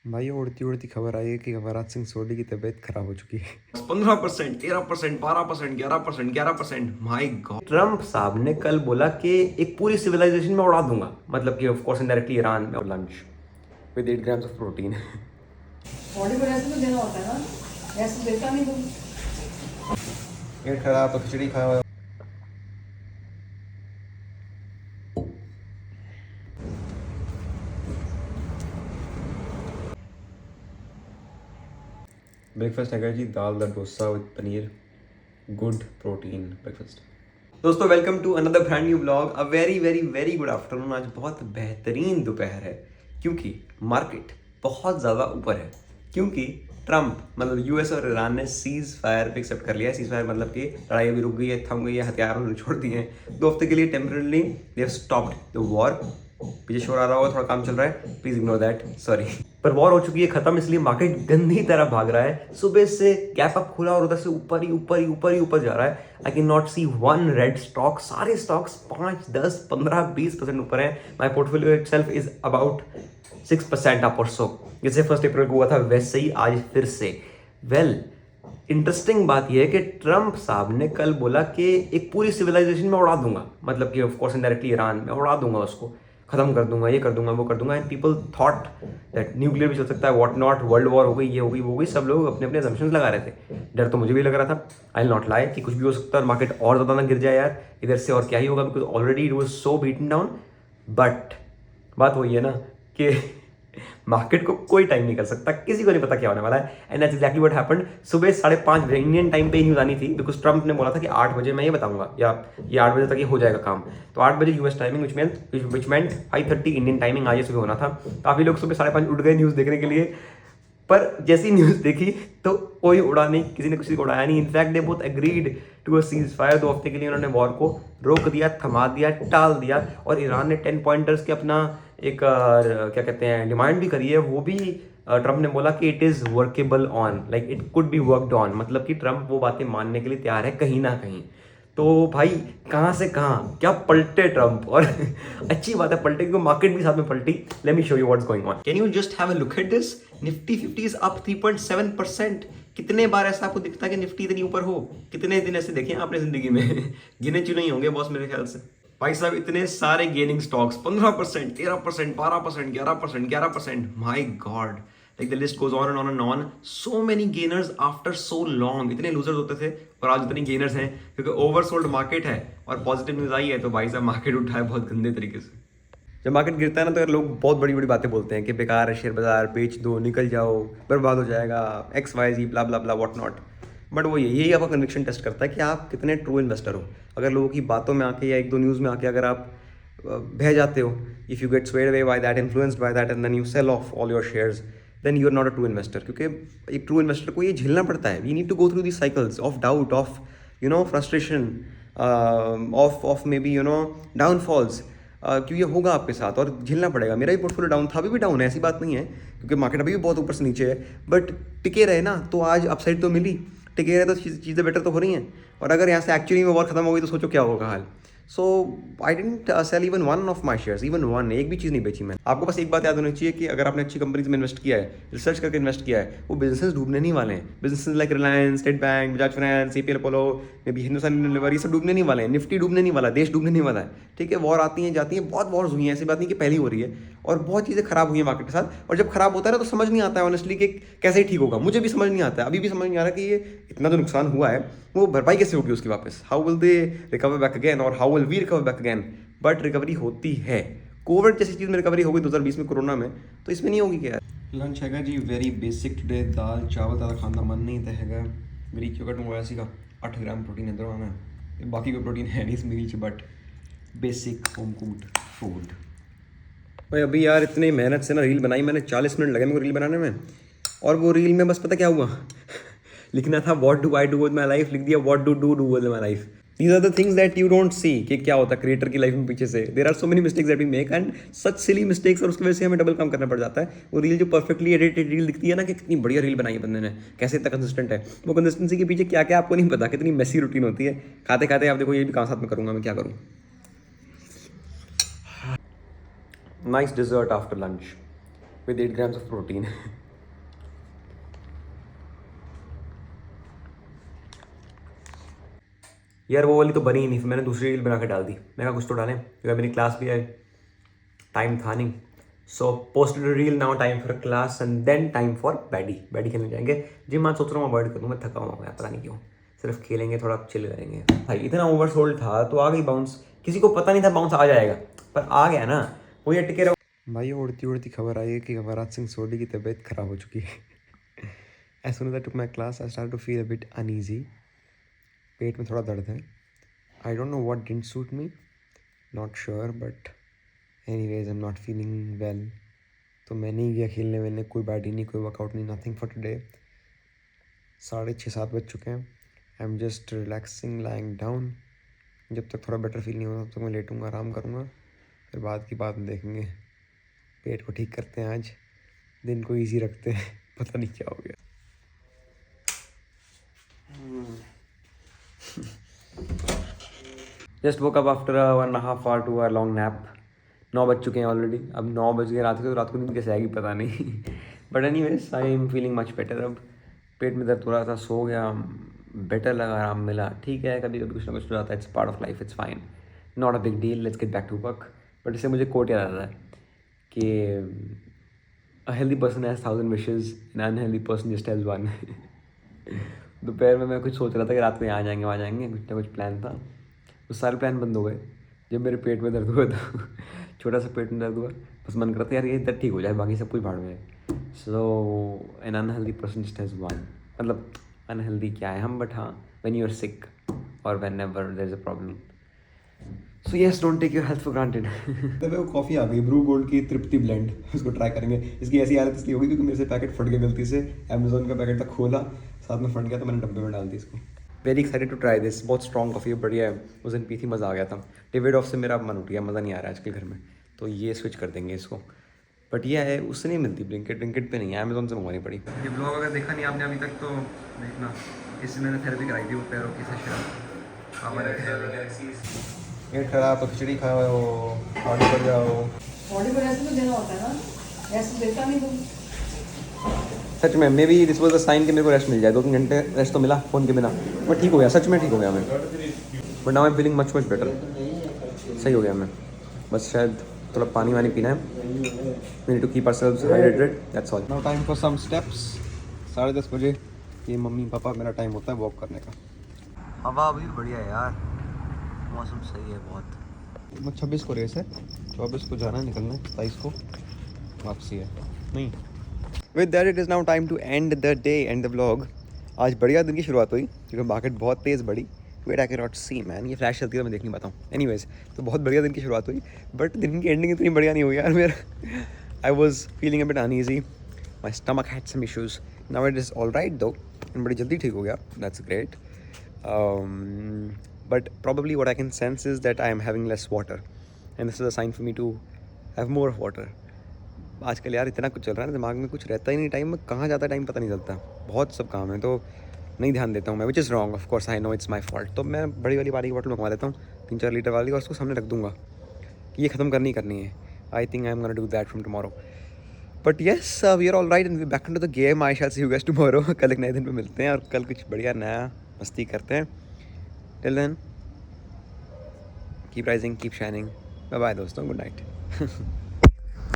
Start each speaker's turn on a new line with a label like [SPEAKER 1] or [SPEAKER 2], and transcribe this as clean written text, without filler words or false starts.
[SPEAKER 1] भाई उड़ती उड़ती खबर आई है कि अमरनाथ सिंह सोडी की तबीयत खराब हो चुकी है।
[SPEAKER 2] 15%, 13%, 12%, 11%, 11%, माई गॉड।
[SPEAKER 3] ट्रम्प साहब ने कल बोला कि एक पूरी सिविलाइजेशन में उड़ा दूंगा, मतलब कि ऑफ कोर्स इनडायरेक्टली ईरान में lunch with 8 grams of protein.
[SPEAKER 4] Body को ऐसे तो देना होता है ना, ऐसे देता नहीं तुम।
[SPEAKER 1] पेट खराब तो खिचड़ी खाओ। ब्रेकफास्ट है जी, दाल दा dosa with paneer. Good protein breakfast.
[SPEAKER 3] दोस्तों welcome to another brand new blog. A very very very good afternoon. आज बहुत बेहतरीन दोपहर है क्योंकि मार्केट बहुत ज़्यादा ऊपर है, क्योंकि ट्रम्प मतलब यूएस और ईरान ने सीज फायर पे एक्सेप्ट कर लिया है। सीज फायर मतलब कि लड़ाई अभी रुक गई है, थम गई है, हथियार उन्होंने छोड़ दिए हैं 2 हफ्ते के लिए temporary. They have stopped the war. पीछे शोर आ रहा होगा, थोड़ा काम चल रहा है, प्लीज इग्नोर दैट, सॉरी। पर वॉर हो चुकी है खत्म, इसलिए मार्केट गंदी तरह भाग रहा है। सुबह से गैप अप खुला और उधर से ऊपर ही ऊपर ही ऊपर ही ऊपर जा रहा है। I can not see one red stock. सारे स्टॉक्स 5, 10, 15, 20% ऊपर है। My portfolio itself is about 6% up or so. जैसे 1 अप्रैल को हुआ था वैसे ही आज फिर से। वेल इंटरेस्टिंग बात यह है कि ट्रम्प साहब ने कल बोला कि एक पूरी सिविलाइजेशन में उड़ा दूंगा, मतलब कि ऑफ कोर्स इनडायरेक्टली ईरान में उड़ा दूंगा, उसको खत्म कर दूंगा, ये कर दूंगा, वो कर दूंगा। And people thought that nuclear भी चल सकता है, व्हाट नॉट, वर्ल्ड वॉर हो गई, ये हो गई, वो हो गई। सब लोग अपने अपने assumptions लगा रहे थे। डर तो मुझे भी लग रहा था, आई नॉट लाई, कि कुछ भी हो सकता है, मार्केट और ज़्यादा ना गिर जाए यार इधर से, और क्या ही होगा, because already it was so beaten down. But बात वही है ना कि मार्केट को कोई टाइम नहीं कर सकता, किसी को नहीं पता क्या होने वाला है। And that's exactly what happened. सुबह 5:30 बजे इंडियन टाइम पे न्यूज़ आनी थी, बिकॉज ट्रम्प ने बोला था कि 8 बजे मैं ये बताऊंगा, या ये 8 बजे तक ये हो जाएगा काम। तो 8 बजे यूएस टाइमिंग, विच मेंट 5:30 इंडियन टाइमिंग आज सुबह होना था। काफ़ी लोग सुबह 5:30 उठ गए न्यूज़ देखने के लिए, पर जैसी न्यूज़ देखी तो कोई उड़ा नहीं, किसी ने किसी को उड़ाया नहीं। In fact they both agreed to a ceasefire. 2 हफ्ते के लिए उन्होंने वॉर को रोक दिया, थमा दिया, टाल दिया। और ईरान ने 10 पॉइंटर्स के अपना एक क्या कहते हैं डिमांड भी करी है। वो भी ट्रम्प ने बोला कि it is workable on, like it could be worked on, मतलब कि ट्रम्प वो बातें मानने के लिए तैयार है कहीं ना कहीं। तो भाई कहाँ से कहाँ क्या पलटे ट्रम्प, और अच्छी बात है पलटे, क्योंकि मार्केट भी साथ में पलटी। Let me show you what's going on.
[SPEAKER 2] Can you just have a look at this? Nifty 50 is up 3.7%। कितने बार ऐसा आपको दिखता है कि निफ्टी इतनी ऊपर हो? कितने दिन ऐसे देखे हैं आपने जिंदगी में? गिने चुने ही होंगे बॉस मेरे ख्याल से। भाई साहब इतने सारे gaining stocks, 15%, 13%, 12%, 11%, 11%, my God. Like the list goes on and on and on. So many gainers after so long. इतने लूजर्स होते थे और आज इतने गेनर्स हैं, क्योंकि ओवरसोल्ड मार्केट है और पॉजिटिव न्यूज आई है, तो भाई साहब मार्केट उठा है बहुत गंदे तरीके से।
[SPEAKER 3] जब मार्केट गिरता है ना तो यार लोग बहुत बड़ी बड़ी बातें बोलते हैं कि बेकार है शेयर बाजार, बेच दो, निकल जाओ, बर्बाद हो जाएगा, XYZ blah blah blah what not. But वो यही आपका कन्विक्शन टेस्ट करता है कि आप कितने ट्रू इन्वेस्टर हो। अगर लोगों की बातों में आके या 1-2 न्यूज़ में आके अगर आप बह जाते हो, if you get swayed away by that, influenced by that, and then you sell off all your shares, then you are not a true investor. क्योंकि एक ट्रू इन्वेस्टर को ये झेलना पड़ता है। We need to go through this cycles of doubt, of frustration, of maybe downfalls. क्यों ये होगा आपके साथ और झेलना पड़ेगा। मेरा भी पोर्टफोलियो डाउन था, अभी भी डाउन है, ऐसी बात नहीं है, क्योंकि मार्केट अभी भी बहुत ऊपर से नीचे है। बट टिके रहे ना तो आज अपसाइड तो मिली, टिके रहे तो चीज़ें बेटर तो हो रही हैं। और अगर यहाँ से एक्चुअली में वॉर खत्म हो गई तो सोचो क्या होगा हाल। So I didn't sell even one of my shares, even one, एक भी चीज़ नहीं बेची मैंने। आपको बस एक बात याद होनी चाहिए कि अगर आपने अच्छी कंपनीज में इन्वेस्ट किया है, रिसर्च करके इन्वेस्ट किया है, वो बिजनेस डूबने नहीं वाले हैं। Business like Reliance, state bank, Bajaj finance, APL Apollo, may be Hindustan Unilever, ये सब डूबने नहीं वाले हैं। निफ्टी डूबने नहीं वाला, देश डूबने नहीं वाला है। ठीक है, वॉर आती हैं जाती हैं, बहुत वॉर्स हुई हैं, ऐसी बात नहीं कि पहली हो रही है, और बहुत चीज़ें खराब हुई हैं मार्केट के साथ। और जब खराब होता है ना तो समझ नहीं आता है ऑनेस्टली कि कैसे ठीक होगा। मुझे भी समझ नहीं आता है, अभी भी समझ नहीं आ रहा कि ये इतना जो नुकसान हुआ है वो भरपाई कैसे होगी उसकी वापस। How will they recover back again, और how will we recover back again. But recovery होती है। कोविड जैसी चीज़ में रिकवरी हो गई 2020 में कोरोना में, तो इसमें नहीं होगी क्या?
[SPEAKER 1] लंच हैगा जी वेरी बेसिक टुडे, दाल चावल ज़्यादा खाने का मन नहीं था हैगा। ग्रीक योगर्ट मंगवाया सीगा, 8 ग्राम प्रोटीन अंदर आना है, बाकी कोई प्रोटीन है नहीं इस मील च, but basic home cooked food.
[SPEAKER 3] भाई अभी यार इतनी मेहनत से ना रील बनाई मैंने, 40 मिनट लगे मेरे को रील बनाने में। और वो रील में बस पता क्या हुआ लिखना था what do I do with my life, लिख दिया what do with my life. These are the things that you don't see कि क्या होता है क्रिएटर की लाइफ में पीछे से। There are so many mistakes that we make and such silly mistakes, और उसकी वजह से हमें डबल काम करना पड़ जाता है। वो रील जो परफेक्टली एडिटेड रील दिखती है ना कि कितनी बढ़िया रील बनाई है बंदे ने, कैसे इतना कंसिस्टेंट है, वो कंसिस्टेंसी के पीछे क्या क्या आपको नहीं पता, कितनी मेसी रूटीन होती है। खाते खाते आप देखो ये भी काम साथ में करूँगा मैं, क्या करूँ। Nice dessert after lunch. with 8 grams of protein. यार वो वाली तो बनी ही नहीं, फिर मैंने दूसरी रील बना के डाल दी। मैं कहा कुछ तो डालें क्योंकि मेरी क्लास भी है, टाइम था नहीं। So posted reel, now time for class and then time for baddy खेलने जाएंगे। जिम आज सोच रहा हूँ अवॉइड करूँ, मैं थका हुआ हूँ यार, पता नहीं क्यों। सिर्फ खेलेंगे, थोड़ा चिल करेंगे। भाई इतना ओवरसोल्ड था तो आ गई बाउंस, किसी को पता नहीं था बाउंस आ जाएगा, पर आ गया ना, वो ये टिके रहो।
[SPEAKER 1] भाई उड़ती उड़ती खबर आई है कि अमरनाथ सिंह सोडी की तबीयत खराब हो चुकी है। As soon as I took my class, I started to feel a bit uneasy. पेट में थोड़ा दर्द है। I don't know what didn't suit me, not sure, but anyways I'm not feeling well. तो मैं नहीं गया खेलने वेलने, कोई बैटी नहीं, कोई वर्कआउट नहीं, nothing for today. 6:30-7 बज चुके हैं। I'm just relaxing, lying down. जब तक थोड़ा बेटर फील नहीं होगा तब तक मैं लेटूंगा, आराम करूँगा, फिर बाद की बात देखेंगे। पेट को ठीक करते हैं, आज दिन को इजी रखते हैं। पता नहीं क्या हो गया।
[SPEAKER 3] Just woke up after 1.5 hour 2 hour long nap. 9 बज चुके हैं ऑलरेडी। अब 9 बज गए रात के, तो रात को नींद कैसे आएगी पता नहीं। But anyways I am feeling much better. अब पेट में दर्द हो रहा था, सो गया, बेटर लगा, आराम मिला। ठीक है, कभी कभी कुछ ना कुछ हो जाता है, it's part of life, it's fine, not a big deal, let's get back to work. But इससे मुझे कोट याद आ रहा है कि a healthy person has 1000 wishes, an unhealthy person just has one. दोपहर में मैं कुछ सोच रहा था कि रात में यहाँ जाएंगे वहाँ जाएंगे, कुछ ना कुछ प्लान था, वो सारे प्लान बंद हो गए जब मेरे पेट में दर्द हुआ था। छोटा सा पेट में दर्द हुआ, बस मन करता है यार ये दर्द ठीक हो जाए, बाकी सब कुछ भाड़ में है। So an unhealthy person just has one, मतलब अनहेल्दी क्या है हम, बट हाँ व्हेन यू आर सिक और whenever there is a problem, so yes don't take your health for granted.
[SPEAKER 1] वो कॉफ़ी आ गई ब्रू गोल्ड की तृप्ति ब्लेंड, उसको ट्राई करेंगे। इसकी ऐसी हालत इसलिए होगी क्योंकि मेरे से पैकेट फट गया गलती से, अमेजोन का पैकेट था, खोला, साथ में फट गया, तो मैंने डब्बे में डाल दी इसको।
[SPEAKER 3] Very excited to try this, बहुत स्ट्रॉन्ग कॉफ़ी है, बढ़िया है। उस दिन पी थी, मज़ा आ गया था। डेविड ऑफ से मेरा मन उठ गया, मज़ा नहीं आ रहा है आजकल घर में, तो ये स्विच कर देंगे इसको। बट ये है, उससे नहीं मिलती, ब्लिंकिट पे नहीं है, अमेजोन से मंगवानी पड़ी। ये ब्लॉग अगर देखा नहीं आपने अभी तक तो देखना, इससे मैंने थेरेपी कराई थी, वो पैरों की सेशन।
[SPEAKER 1] पेट खराब तो खिचड़ी खाओ, आगे बढ़ जाओ।
[SPEAKER 4] बॉडी को रेस्ट तो देना होता है ना, रेस्ट देता नहीं तुम।
[SPEAKER 3] सच में maybe this was a sign कि मेरे को रेस्ट मिल जाए, 2-3 घंटे रेस्ट तो मिला फ़ोन के बिना, मैं ठीक हो गया, सच में ठीक हो गया मैं। But now I am feeling much better, सही हो गया मैं। बस शायद थोड़ा पानी वानी पीना है, we need to keep ourselves hydrated, that's all.
[SPEAKER 1] Now time for some steps. 10:30 बजे ये मम्मी पापा मेरा टाइम होता है वॉक करने का।
[SPEAKER 3] हवा अभी बढ़िया है यार, मौसम सही है बहुत।
[SPEAKER 1] 26 को रेस है, 24 को जाना है, निकलना है, 27 को वापसी है। नहीं,
[SPEAKER 3] with that it is now time to end the day and the vlog. आज बढ़िया दिन की शुरुआत हुई क्योंकि मार्केट बहुत तेज़ बढ़ी। Wait I can not see man, ये फ्लैश चलती है तो मैं देख नहीं पाता हूँ। एनीवेज, तो बहुत बढ़िया दिन की शुरुआत हुई, बट दिन की एंडिंग इतनी बढ़िया नहीं हुई यार मेरा। I was feeling a bit uneasy, my stomach had some issues, now it is all right though, बड़ी जल्दी ठीक हो गया, that's great. But probably what I can sense is that I am having less water, and this is a sign for me to have more of water. आजकल यार इतना कुछ चल रहा है ना, दिमाग में कुछ रहता ही नहीं, टाइम में कहाँ जाता है टाइम पता नहीं चलता, बहुत सब काम है तो नहीं ध्यान देता हूँ मैं, which is wrong, of course I know it's my fault. तो मैं बड़ी वाली पानी की बोतल मंगवा लेता हूँ 3-4 लीटर वाली, और उसको सामने रख दूँगा कि ये ख़त्म करनी है। I think I am gonna do that from tomorrow. But yes, we are all right and we back into the game. I shall see you guys tomorrow. कल एक नए दिन पे मिलते हैं और कल कुछ बढ़िया नया मस्ती करते हैं। Till then keep rising, keep shining, bye bye दोस्तों, गुड नाइट।